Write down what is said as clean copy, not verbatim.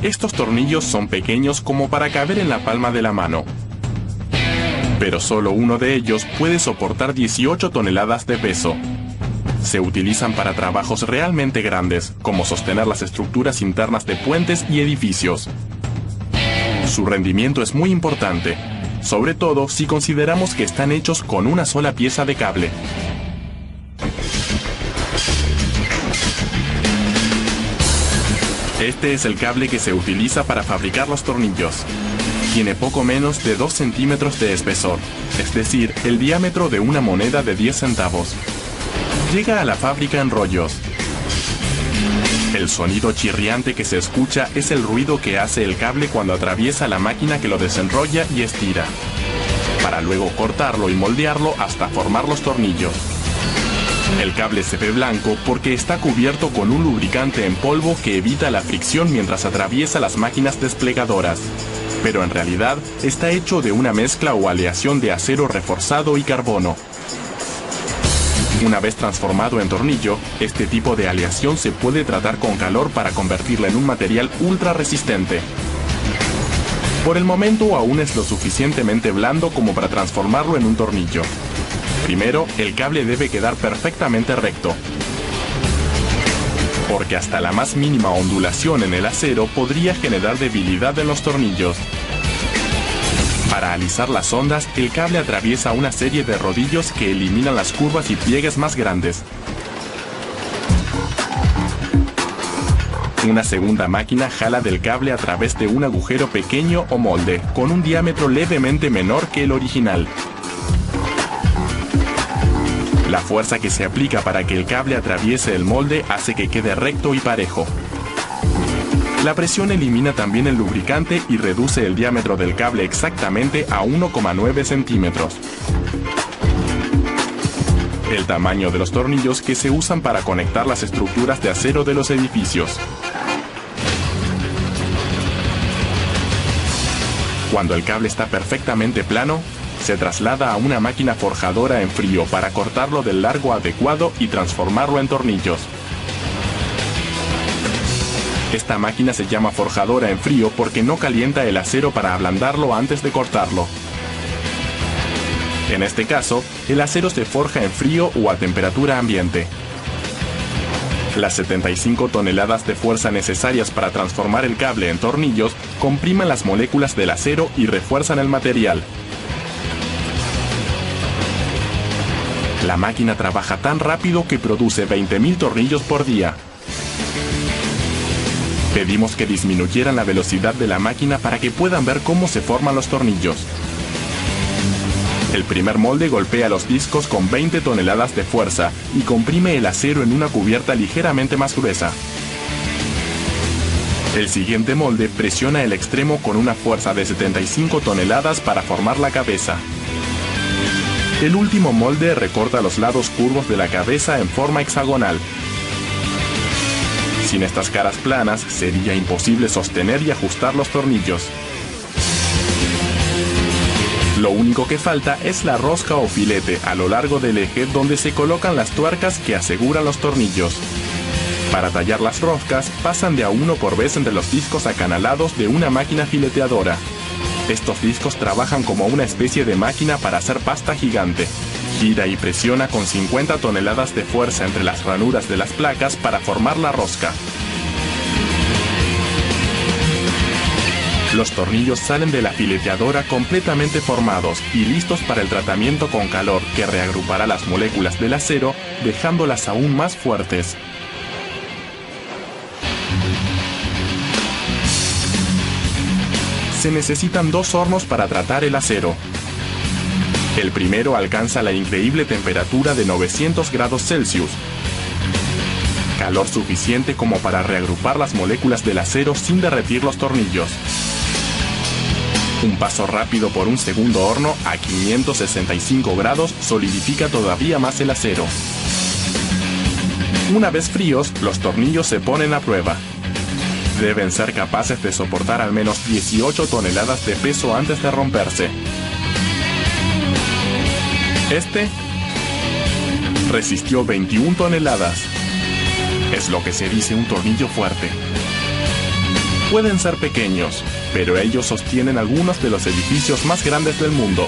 Estos tornillos son pequeños como para caber en la palma de la mano. Pero solo uno de ellos puede soportar 18 toneladas de peso. Se utilizan para trabajos realmente grandes, como sostener las estructuras internas de puentes y edificios. Su rendimiento es muy importante, sobre todo si consideramos que están hechos con una sola pieza de cable. Este es el cable que se utiliza para fabricar los tornillos. Tiene poco menos de 2 centímetros de espesor, es decir, el diámetro de una moneda de 10 centavos. Llega a la fábrica en rollos. El sonido chirriante que se escucha es el ruido que hace el cable cuando atraviesa la máquina que lo desenrolla y estira, para luego cortarlo y moldearlo hasta formar los tornillos. El cable se ve blanco porque está cubierto con un lubricante en polvo que evita la fricción mientras atraviesa las máquinas desplegadoras, pero en realidad está hecho de una mezcla o aleación de acero reforzado y carbono. Una vez transformado en tornillo, este tipo de aleación se puede tratar con calor para convertirla en un material ultra resistente. Por el momento aún es lo suficientemente blando como para transformarlo en un tornillo. Primero, el cable debe quedar perfectamente recto, porque hasta la más mínima ondulación en el acero podría generar debilidad en los tornillos. Para alisar las ondas, el cable atraviesa una serie de rodillos que eliminan las curvas y pliegues más grandes. Una segunda máquina jala del cable a través de un agujero pequeño o molde, con un diámetro levemente menor que el original. La fuerza que se aplica para que el cable atraviese el molde hace que quede recto y parejo. La presión elimina también el lubricante y reduce el diámetro del cable exactamente a 1,9 centímetros. El tamaño de los tornillos que se usan para conectar las estructuras de acero de los edificios. Cuando el cable está perfectamente plano, se traslada a una máquina forjadora en frío para cortarlo del largo adecuado y transformarlo en tornillos. Esta máquina se llama forjadora en frío porque no calienta el acero para ablandarlo antes de cortarlo. En este caso, el acero se forja en frío o a temperatura ambiente. Las 75 toneladas de fuerza necesarias para transformar el cable en tornillos comprimen las moléculas del acero y refuerzan el material. La máquina trabaja tan rápido que produce 20.000 tornillos por día. Pedimos que disminuyeran la velocidad de la máquina para que puedan ver cómo se forman los tornillos. El primer molde golpea los discos con 20 toneladas de fuerza y comprime el acero en una cubierta ligeramente más gruesa. El siguiente molde presiona el extremo con una fuerza de 75 toneladas para formar la cabeza. El último molde recorta los lados curvos de la cabeza en forma hexagonal. Sin estas caras planas, sería imposible sostener y ajustar los tornillos. Lo único que falta es la rosca o filete a lo largo del eje donde se colocan las tuercas que aseguran los tornillos. Para tallar las roscas, pasan de a uno por vez entre los discos acanalados de una máquina fileteadora. Estos discos trabajan como una especie de máquina para hacer pasta gigante. Gira y presiona con 50 toneladas de fuerza entre las ranuras de las placas para formar la rosca. Los tornillos salen de la fileteadora completamente formados y listos para el tratamiento con calor que reagrupará las moléculas del acero, dejándolas aún más fuertes. Se necesitan 2 hornos para tratar el acero. El primero alcanza la increíble temperatura de 900 grados Celsius, calor suficiente como para reagrupar las moléculas del acero sin derretir los tornillos. Un paso rápido por un segundo horno a 565 grados solidifica todavía más el acero. Una vez fríos, los tornillos se ponen a prueba. Deben ser capaces de soportar al menos 18 toneladas de peso antes de romperse. Este resistió 21 toneladas. Es lo que se dice un tornillo fuerte. Pueden ser pequeños, pero ellos sostienen algunos de los edificios más grandes del mundo.